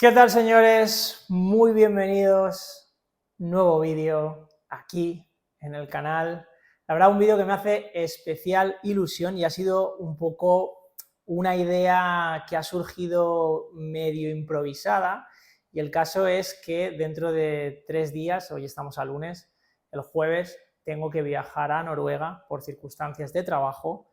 ¿Qué tal, señores? Muy bienvenidos. Nuevo vídeo aquí en el canal. La verdad, un vídeo que me hace especial ilusión y ha sido un poco una idea que ha surgido medio improvisada. Y el caso es que dentro de 3 días, hoy estamos a lunes, el jueves tengo que viajar a Noruega por circunstancias de trabajo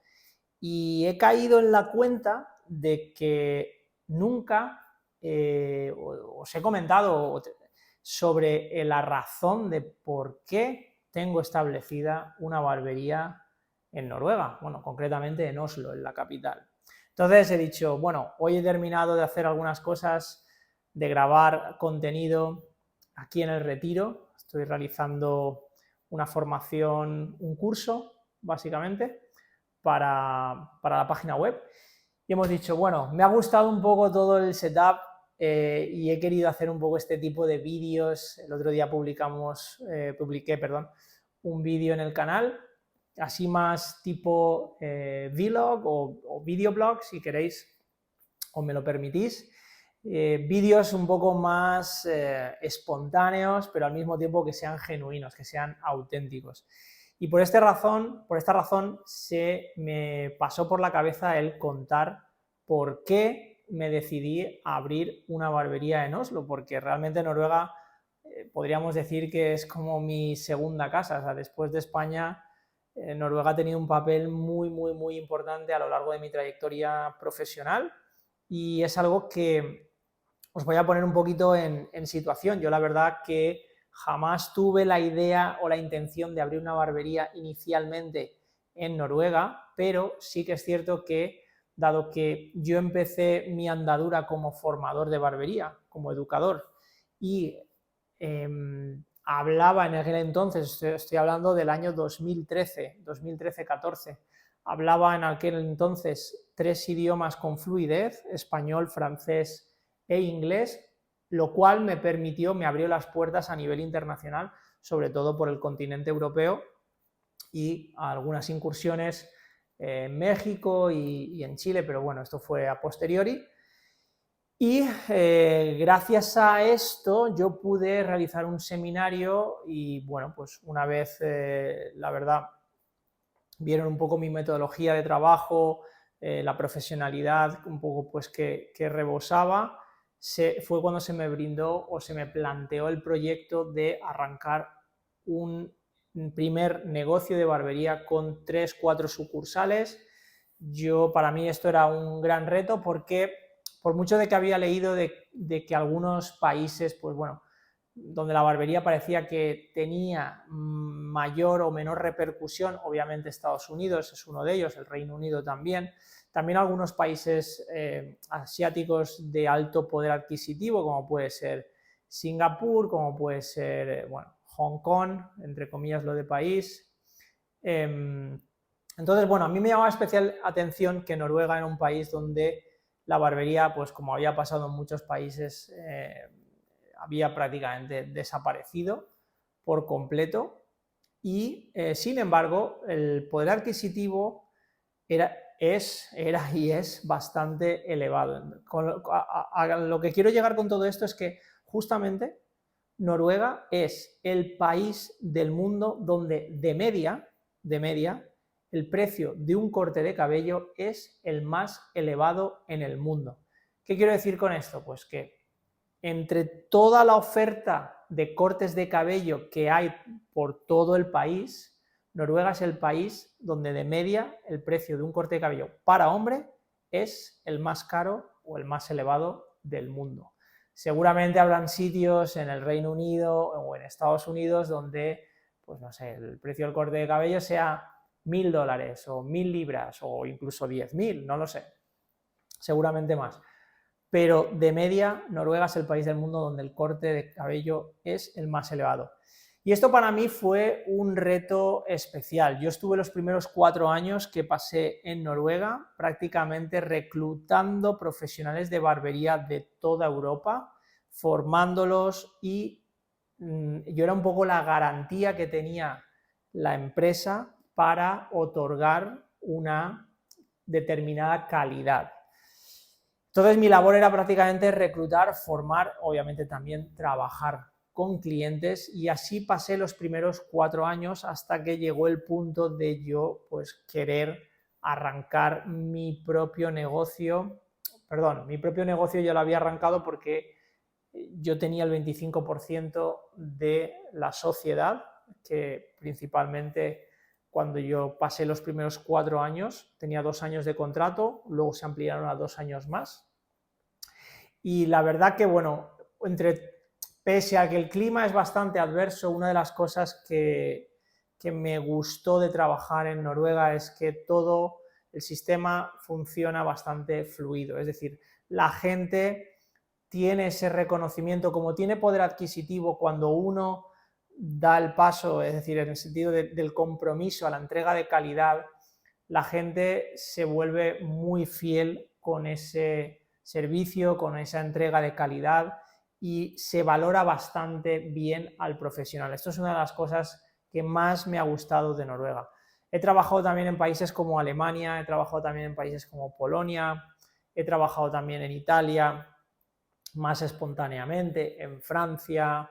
y he caído en la cuenta de que nunca os he comentado sobre la razón de por qué tengo establecida una barbería en Noruega, bueno, concretamente en Oslo, en la capital. Entonces he dicho, bueno, hoy he terminado de hacer algunas cosas, de grabar contenido aquí en el Retiro, estoy realizando una formación, un curso, básicamente, para la página web. Y hemos dicho, bueno, me ha gustado un poco todo el setup y he querido hacer un poco este tipo de vídeos. El otro día publiqué un vídeo en el canal, así más tipo vlog o videoblog, si queréis o me lo permitís. Vídeos un poco más espontáneos, pero al mismo tiempo que sean genuinos, que sean auténticos. Y por esta razón se me pasó por la cabeza el contar por qué me decidí a abrir una barbería en Oslo, porque realmente Noruega podríamos decir que es como mi segunda casa. O sea, después de España, Noruega ha tenido un papel muy importante a lo largo de mi trayectoria profesional y es algo que os voy a poner un poquito en situación. Yo la verdad que jamás tuve la idea o la intención de abrir una barbería inicialmente en Noruega, pero sí que es cierto que, dado que yo empecé mi andadura como formador de barbería, como educador, y hablaba en aquel entonces, estoy hablando del año 2013-14, hablaba en aquel entonces 3 idiomas con fluidez, español, francés e inglés, lo cual me abrió las puertas a nivel internacional, sobre todo por el continente europeo y algunas incursiones en México y en Chile, pero bueno, esto fue a posteriori. Y gracias a esto yo pude realizar un seminario y bueno, pues una vez, la verdad, vieron un poco mi metodología de trabajo, la profesionalidad un poco pues que rebosaba, fue cuando se me brindó o se me planteó el proyecto de arrancar un primer negocio de barbería con 3-4 sucursales. Para mí esto era un gran reto porque por mucho de que había leído de que algunos países, pues bueno, donde la barbería parecía que tenía mayor o menor repercusión, obviamente Estados Unidos es uno de ellos, el Reino Unido también algunos países asiáticos de alto poder adquisitivo, como puede ser Singapur, como puede ser, bueno, Hong Kong, entre comillas lo de país. Entonces, bueno, a mí me llamaba especial atención que Noruega era un país donde la barbería, pues como había pasado en muchos países, había prácticamente desaparecido por completo y, sin embargo, el poder adquisitivo era y es bastante elevado. A lo que quiero llegar con todo esto es que justamente Noruega es el país del mundo donde de media, el precio de un corte de cabello es el más elevado en el mundo. ¿Qué quiero decir con esto? Pues que entre toda la oferta de cortes de cabello que hay por todo el país, Noruega es el país donde de media el precio de un corte de cabello para hombre es el más caro o el más elevado del mundo. Seguramente habrán sitios en el Reino Unido o en Estados Unidos donde, pues no sé, el precio del corte de cabello sea $1.000 o 1.000 libras o incluso 10.000, no lo sé, seguramente más. Pero de media, Noruega es el país del mundo donde el corte de cabello es el más elevado. Y esto para mí fue un reto especial. Yo estuve los primeros 4 años que pasé en Noruega prácticamente reclutando profesionales de barbería de toda Europa, formándolos y yo era un poco la garantía que tenía la empresa para otorgar una determinada calidad. Entonces mi labor era prácticamente reclutar, formar, obviamente también trabajar con clientes, y así pasé los primeros 4 años hasta que llegó el punto de yo pues querer arrancar mi propio negocio. Perdón, mi propio negocio yo lo había arrancado porque yo tenía el 25% de la sociedad, que principalmente cuando yo pasé los primeros 4 años, tenía 2 años de contrato, luego se ampliaron a 2 años más. Y la verdad que, bueno, pese a que el clima es bastante adverso, una de las cosas que me gustó de trabajar en Noruega es que todo el sistema funciona bastante fluido. Es decir, la gente tiene ese reconocimiento, como tiene poder adquisitivo cuando uno da el paso, es decir, en el sentido del compromiso a la entrega de calidad, la gente se vuelve muy fiel con ese servicio, con esa entrega de calidad, y se valora bastante bien al profesional. Esto es una de las cosas que más me ha gustado de Noruega. He trabajado también en países como Alemania, he trabajado también en países como Polonia, he trabajado también en Italia, más espontáneamente, en Francia,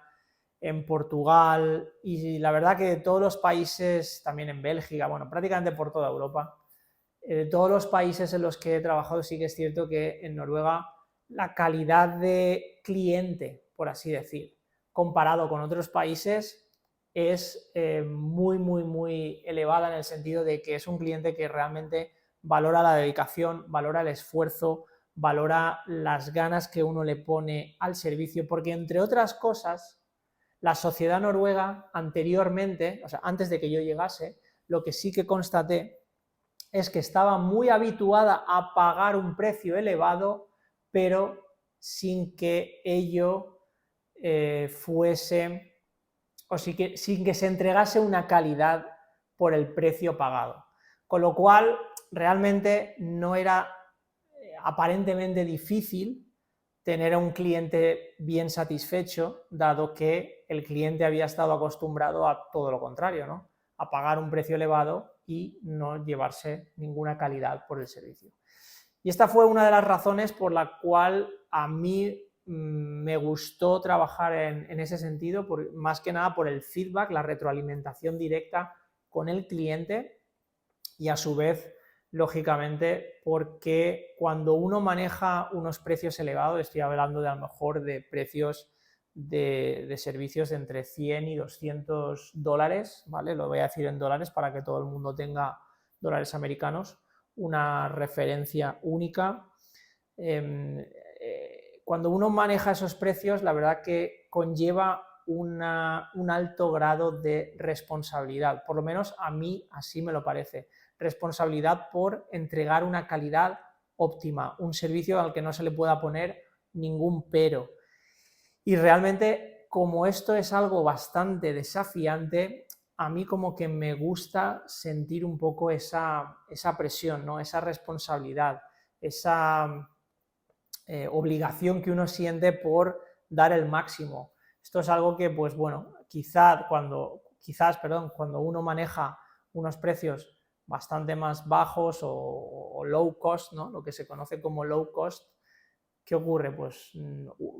en Portugal, y la verdad que de todos los países, también en Bélgica, bueno, prácticamente por toda Europa, de todos los países en los que he trabajado, sí que es cierto que en Noruega la calidad de cliente, por así decir, comparado con otros países, es muy elevada, en el sentido de que es un cliente que realmente valora la dedicación, valora el esfuerzo, valora las ganas que uno le pone al servicio, porque entre otras cosas, la sociedad noruega anteriormente, o sea, antes de que yo llegase, lo que sí que constaté es que estaba muy habituada a pagar un precio elevado, pero sin que ello fuese, o sin que se entregase una calidad por el precio pagado. Con lo cual, realmente no era aparentemente difícil tener a un cliente bien satisfecho, dado que el cliente había estado acostumbrado a todo lo contrario, ¿no? A pagar un precio elevado y no llevarse ninguna calidad por el servicio. Y esta fue una de las razones por la cual a mí me gustó trabajar en ese sentido, más que nada por el feedback, la retroalimentación directa con el cliente, y a su vez, lógicamente, porque cuando uno maneja unos precios elevados, estoy hablando de a lo mejor de precios de servicios de entre 100 y 200 dólares, ¿vale? Lo voy a decir en dólares para que todo el mundo tenga dólares americanos, una referencia única. Cuando uno maneja esos precios, la verdad que conlleva un alto grado de responsabilidad, por lo menos a mí así me lo parece. Responsabilidad por entregar una calidad óptima, un servicio al que no se le pueda poner ningún pero. Y realmente, como esto es algo bastante desafiante, a mí como que me gusta sentir un poco esa presión, ¿no? Esa responsabilidad, esa obligación que uno siente por dar el máximo. Esto es algo que, pues bueno, quizás cuando uno maneja unos precios bastante más bajos o low cost, ¿no? Lo que se conoce como low cost, ¿qué ocurre? Pues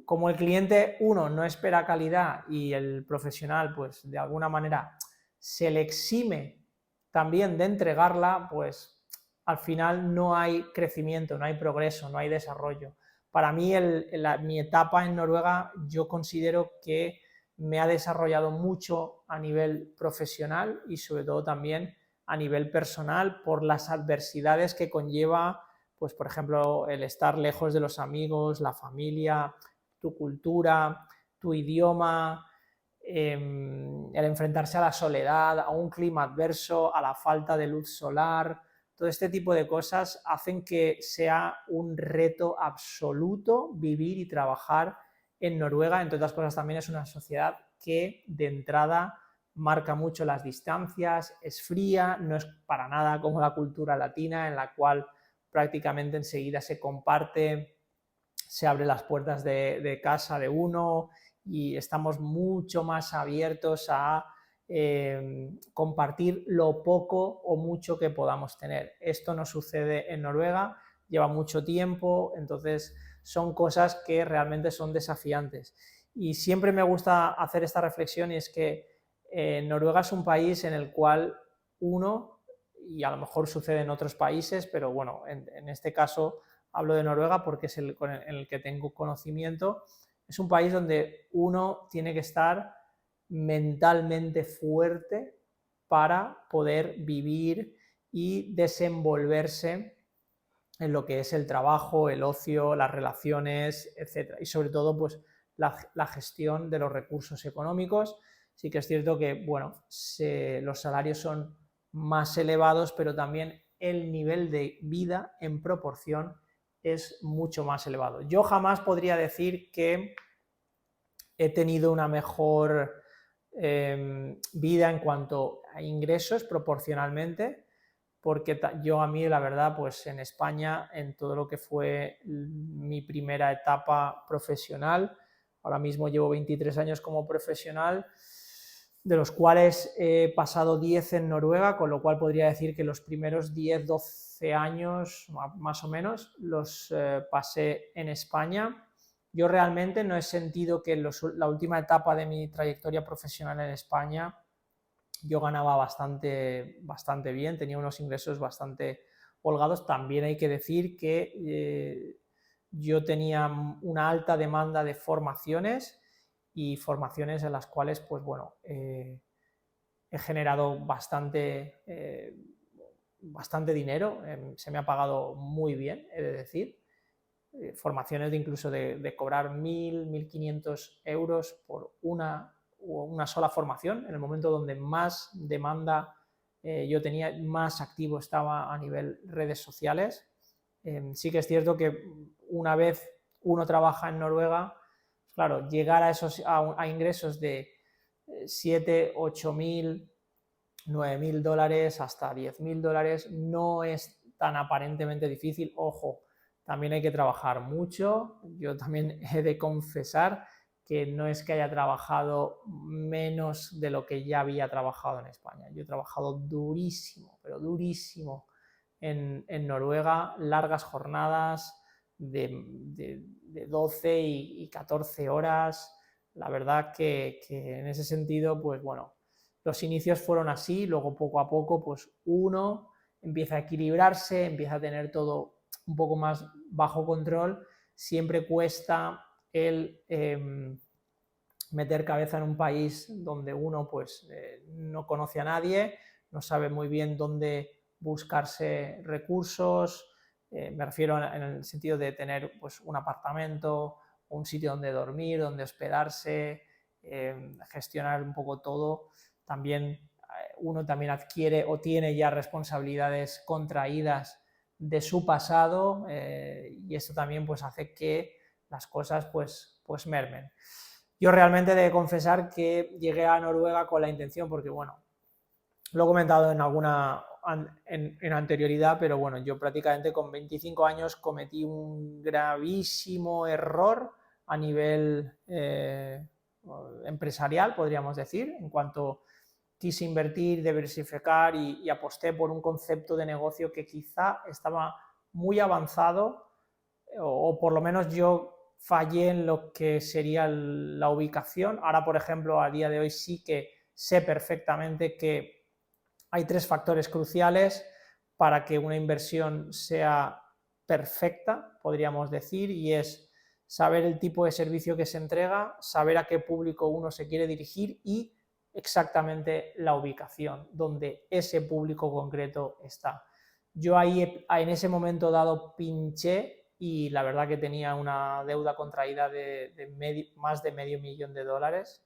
como el cliente, uno, no espera calidad, y el profesional, pues de alguna manera se le exime también de entregarla, pues al final no hay crecimiento, no hay progreso, no hay desarrollo. Para mí, mi etapa en Noruega, yo considero que me ha desarrollado mucho a nivel profesional y sobre todo también a nivel personal, por las adversidades que conlleva, pues por ejemplo, el estar lejos de los amigos, la familia, tu cultura, tu idioma, el enfrentarse a la soledad, a un clima adverso, a la falta de luz solar. Todo este tipo de cosas hacen que sea un reto absoluto vivir y trabajar en Noruega. Entre otras cosas, también es una sociedad que de entrada marca mucho las distancias, es fría, no es para nada como la cultura latina, en la cual prácticamente enseguida se comparte, se abren las puertas de casa de uno, y estamos mucho más abiertos a compartir lo poco o mucho que podamos tener. Esto no sucede en Noruega. lleva mucho tiempo, entonces son cosas que realmente son desafiantes. Y siempre me gusta hacer esta reflexión, y es que Noruega es un país en el cual uno, y a lo mejor sucede en otros países, pero bueno, en este caso hablo de Noruega porque es en el que tengo conocimiento, es un país donde uno tiene que estar mentalmente fuerte para poder vivir y desenvolverse en lo que es el trabajo, el ocio, las relaciones, etc. Y sobre todo, pues, la gestión de los recursos económicos. Sí que es cierto que, bueno, los salarios son más elevados, pero también el nivel de vida en proporción es mucho más elevado. Yo jamás podría decir que he tenido una mejor vida en cuanto a ingresos proporcionalmente, porque yo, a mí, la verdad, pues en España, en todo lo que fue mi primera etapa profesional, ahora mismo llevo 23 años como profesional, de los cuales he pasado 10 en Noruega, con lo cual podría decir que los primeros 10, 12 años más o menos los pasé en España. Yo realmente no he sentido que la última etapa de mi trayectoria profesional en España yo ganaba bastante bien, tenía unos ingresos bastante holgados. También hay que decir que yo tenía una alta demanda de formaciones, y formaciones en las cuales, pues bueno, he generado bastante dinero, se me ha pagado muy bien, he de decir. Formaciones incluso de cobrar 1.000, 1.500 euros por una sola formación, en el momento donde más demanda yo tenía, más activo estaba a nivel redes sociales. Sí que es cierto que una vez uno trabaja en Noruega, claro, llegar a ingresos de 7, 8.000, 9.000 dólares hasta 10.000 dólares no es tan aparentemente difícil. Ojo, también hay que trabajar mucho. Yo también he de confesar que no es que haya trabajado menos de lo que ya había trabajado en España. Yo he trabajado durísimo, pero durísimo en Noruega, largas jornadas de 12 y 14 horas. La verdad que en ese sentido, pues bueno, los inicios fueron así, luego poco a poco, pues uno empieza a equilibrarse, empieza a tener todo un poco más bajo control. Siempre cuesta el meter cabeza en un país donde uno pues no conoce a nadie, no sabe muy bien dónde buscarse recursos, me refiero en el sentido de tener pues un apartamento, un sitio donde dormir, donde hospedarse, gestionar un poco todo. También uno también adquiere o tiene ya responsabilidades contraídas de su pasado, y esto también pues hace que las cosas pues mermen. Yo realmente he de confesar que llegué a Noruega con la intención, porque bueno, lo he comentado en anterioridad, pero bueno, yo prácticamente con 25 años cometí un gravísimo error a nivel empresarial, podríamos decir, en cuanto quise invertir, diversificar y aposté por un concepto de negocio que quizá estaba muy avanzado, o por lo menos yo fallé en lo que sería la ubicación. Ahora, por ejemplo, a día de hoy sí que sé perfectamente que hay 3 factores cruciales para que una inversión sea perfecta, podríamos decir, y es saber el tipo de servicio que se entrega, saber a qué público uno se quiere dirigir y exactamente la ubicación donde ese público concreto está. Yo ahí en ese momento dado pinché, y la verdad que tenía una deuda contraída de más de $500,000,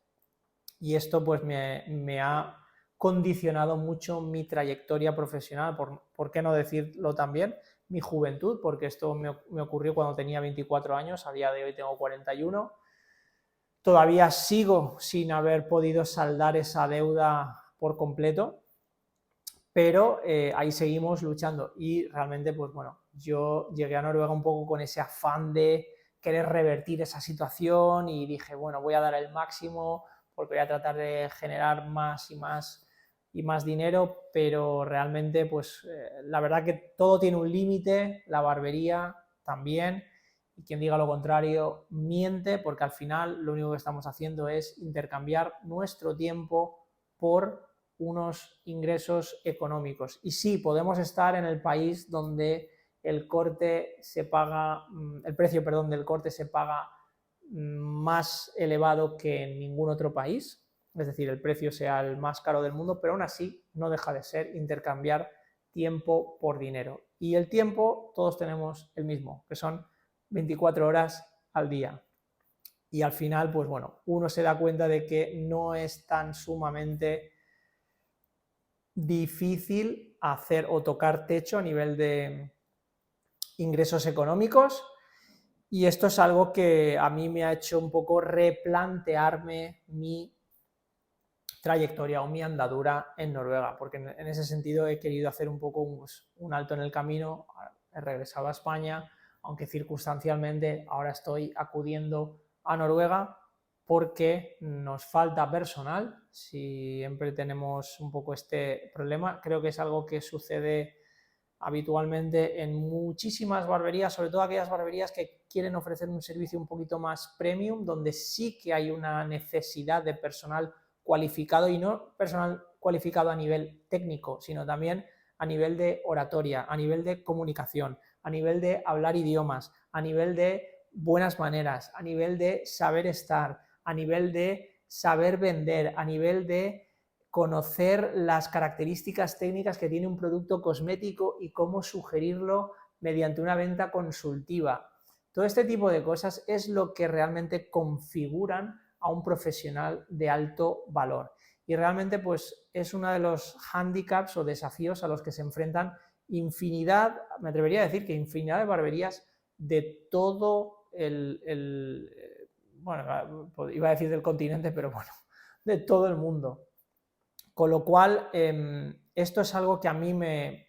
y esto pues me ha condicionado mucho mi trayectoria profesional, por qué no decirlo también, mi juventud, porque esto me ocurrió cuando tenía 24 años, a día de hoy tengo 41. Todavía sigo sin haber podido saldar esa deuda por completo, pero ahí seguimos luchando, y realmente pues bueno, yo llegué a Noruega un poco con ese afán de querer revertir esa situación, y dije, bueno, voy a dar el máximo porque voy a tratar de generar más y más y más dinero, pero realmente pues la verdad que todo tiene un límite, la barbería también, y quien diga lo contrario miente, porque al final lo único que estamos haciendo es intercambiar nuestro tiempo por unos ingresos económicos. Y sí, podemos estar en el país donde el corte se paga, el precio, perdón, del corte se paga más elevado que en ningún otro país, es decir, el precio sea el más caro del mundo, pero aún así no deja de ser intercambiar tiempo por dinero. Y el tiempo todos tenemos el mismo, que son 24 horas al día. Y al final, pues bueno, uno se da cuenta de que no es tan sumamente difícil hacer o tocar techo a nivel de ingresos económicos, y esto es algo que a mí me ha hecho un poco replantearme mi trayectoria o mi andadura en Noruega, porque en ese sentido he querido hacer un poco un alto en el camino, he regresado a España, aunque circunstancialmente ahora estoy acudiendo a Noruega porque nos falta personal. Siempre tenemos un poco este problema, creo que es algo que sucede habitualmente en muchísimas barberías, sobre todo aquellas barberías que quieren ofrecer un servicio un poquito más premium, donde sí que hay una necesidad de personal cualificado, y no personal cualificado a nivel técnico, sino también a nivel de oratoria, a nivel de comunicación, a nivel de hablar idiomas, a nivel de buenas maneras, a nivel de saber estar, a nivel de saber vender, a nivel de conocer las características técnicas que tiene un producto cosmético y cómo sugerirlo mediante una venta consultiva. Todo este tipo de cosas es lo que realmente configuran a un profesional de alto valor. Y realmente pues es uno de los hándicaps o desafíos a los que se enfrentan infinidad, me atrevería a decir que infinidad de barberías de todo bueno, iba a decir del continente, pero bueno, de todo el mundo. Con lo cual, esto es algo que a mí me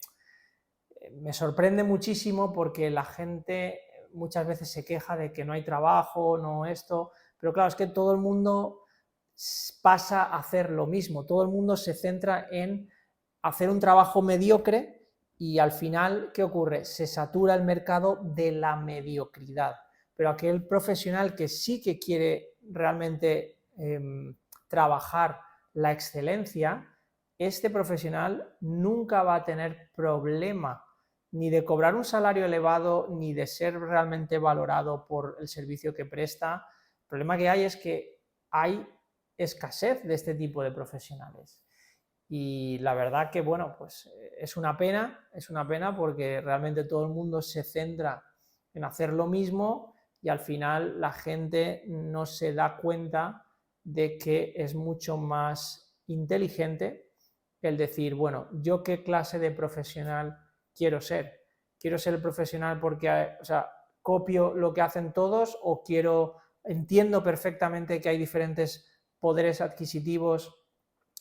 sorprende muchísimo, porque la gente muchas veces se queja de que no hay trabajo, no esto, pero claro, es que todo el mundo pasa a hacer lo mismo, todo el mundo se centra en hacer un trabajo mediocre y al final, ¿qué ocurre? Se satura el mercado de la mediocridad, pero aquel profesional que sí que quiere realmente trabajar la excelencia, este profesional nunca va a tener problema ni de cobrar un salario elevado, ni de ser realmente valorado por el servicio que presta. El problema que hay es que hay escasez de este tipo de profesionales. Y la verdad que, bueno, pues es una pena porque realmente todo el mundo se centra en hacer lo mismo y al final la gente no se da cuenta de que es mucho más inteligente el decir, bueno, ¿yo qué clase de profesional quiero ser? ¿Quiero ser el profesional porque, o sea, copio lo que hacen todos, o entiendo perfectamente que hay diferentes poderes adquisitivos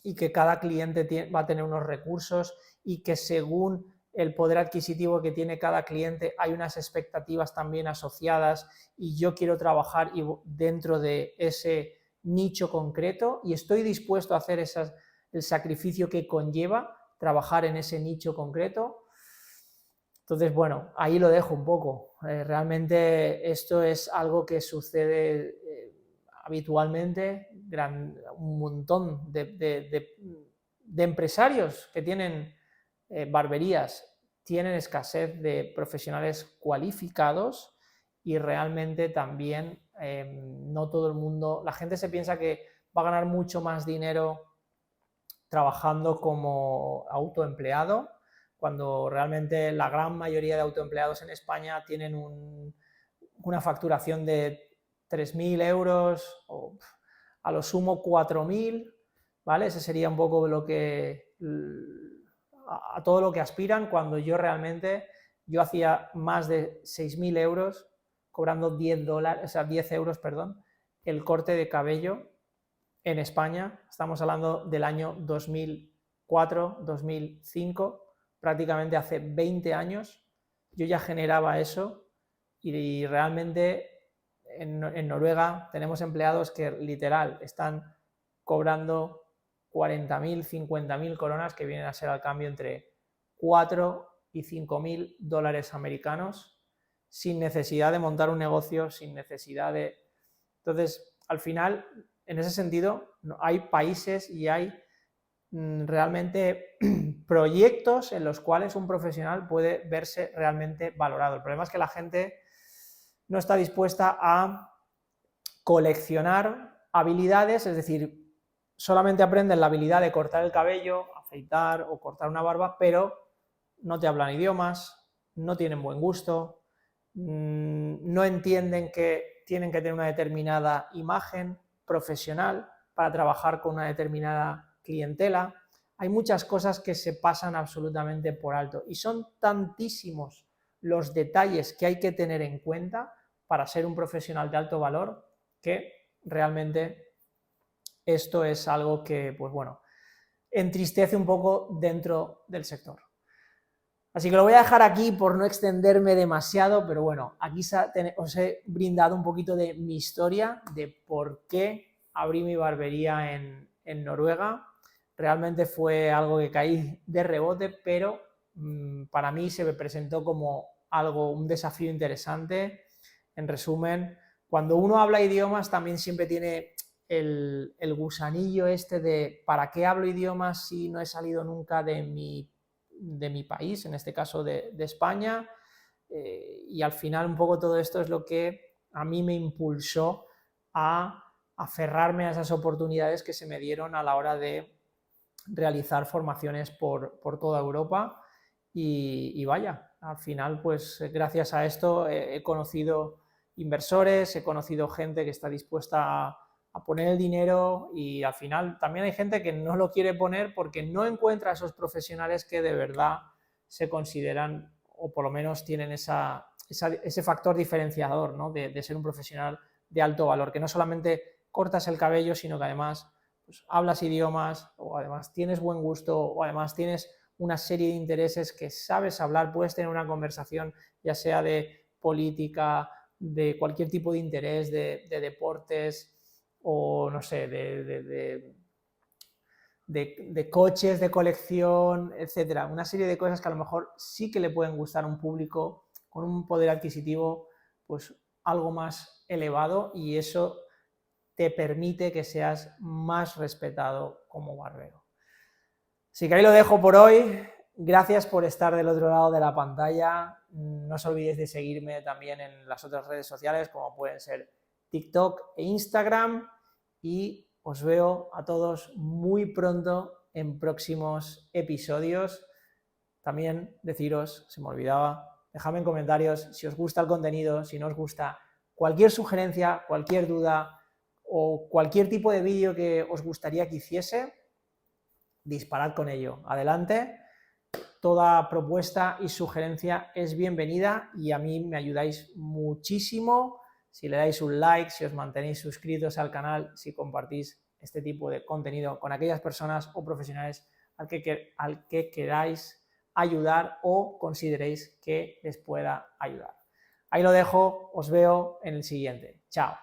y que cada cliente va a tener unos recursos y que según el poder adquisitivo que tiene cada cliente hay unas expectativas también asociadas, y yo quiero trabajar dentro de ese nicho concreto y estoy dispuesto a hacer el sacrificio que conlleva trabajar en ese nicho concreto? Entonces, bueno, ahí lo dejo un poco. Realmente esto es algo que sucede habitualmente. Un montón de empresarios que tienen barberías tienen escasez de profesionales cualificados, y realmente también no todo el mundo, la gente se piensa que va a ganar mucho más dinero trabajando como autoempleado, cuando realmente la gran mayoría de autoempleados en España tienen una facturación de 3.000 euros o a lo sumo 4.000, ¿vale? Ese sería un poco lo que a todo lo que aspiran, cuando yo hacía más de 6.000 euros cobrando $10, o sea, 10 euros, perdón, el corte de cabello en España. Estamos hablando del año 2004, 2005, prácticamente hace 20 años. Yo ya generaba eso, y realmente en Noruega tenemos empleados que literal están cobrando 40.000, 50.000 coronas, que vienen a ser al cambio entre 4 y 5.000 dólares americanos, sin necesidad de montar un negocio, sin necesidad de... Entonces, al final, en ese sentido, hay países y hay realmente proyectos en los cuales un profesional puede verse realmente valorado. El problema es que la gente no está dispuesta a coleccionar habilidades, es decir, solamente aprenden la habilidad de cortar el cabello, afeitar o cortar una barba, pero no te hablan idiomas, no tienen buen gusto, no entienden que tienen que tener una determinada imagen profesional para trabajar con una determinada clientela. Hay muchas cosas que se pasan absolutamente por alto y son tantísimos los detalles que hay que tener en cuenta para ser un profesional de alto valor que realmente esto es algo que, pues bueno, entristece un poco dentro del sector. Así que lo voy a dejar aquí por no extenderme demasiado, pero bueno, aquí os he brindado un poquito de mi historia, de por qué abrí mi barbería en Noruega. Realmente fue algo que caí de rebote, pero para mí se me presentó como un desafío interesante. En resumen, cuando uno habla idiomas también siempre tiene el gusanillo este de ¿para qué hablo idiomas si no he salido nunca de mi país, en este caso de España? Y al final un poco todo esto es lo que a mí me impulsó a aferrarme a esas oportunidades que se me dieron a la hora de realizar formaciones por toda Europa y vaya, al final pues gracias a esto he conocido inversores, he conocido gente que está dispuesta a poner el dinero y al final también hay gente que no lo quiere poner porque no encuentra a esos profesionales que de verdad se consideran o por lo menos tienen ese factor diferenciador, ¿no? de ser un profesional de alto valor, que no solamente cortas el cabello, sino que además pues, hablas idiomas o además tienes buen gusto o además tienes una serie de intereses que sabes hablar, puedes tener una conversación ya sea de política, de cualquier tipo de interés, de deportes o no sé, de coches de colección, etcétera. Una serie de cosas que a lo mejor sí que le pueden gustar a un público con un poder adquisitivo pues algo más elevado y eso te permite que seas más respetado como barbero. Así que ahí lo dejo por hoy. Gracias por estar del otro lado de la pantalla. No os olvidéis de seguirme también en las otras redes sociales como pueden ser TikTok e Instagram y os veo a todos muy pronto en próximos episodios. También deciros, se me olvidaba, dejadme en comentarios si os gusta el contenido, si no os gusta, cualquier sugerencia, cualquier duda o cualquier tipo de vídeo que os gustaría que hiciese, disparad con ello. Adelante, toda propuesta y sugerencia es bienvenida y a mí me ayudáis muchísimo si le dais un like, si os mantenéis suscritos al canal, si compartís este tipo de contenido con aquellas personas o profesionales al que queráis ayudar o consideréis que les pueda ayudar. Ahí lo dejo, os veo en el siguiente. Chao.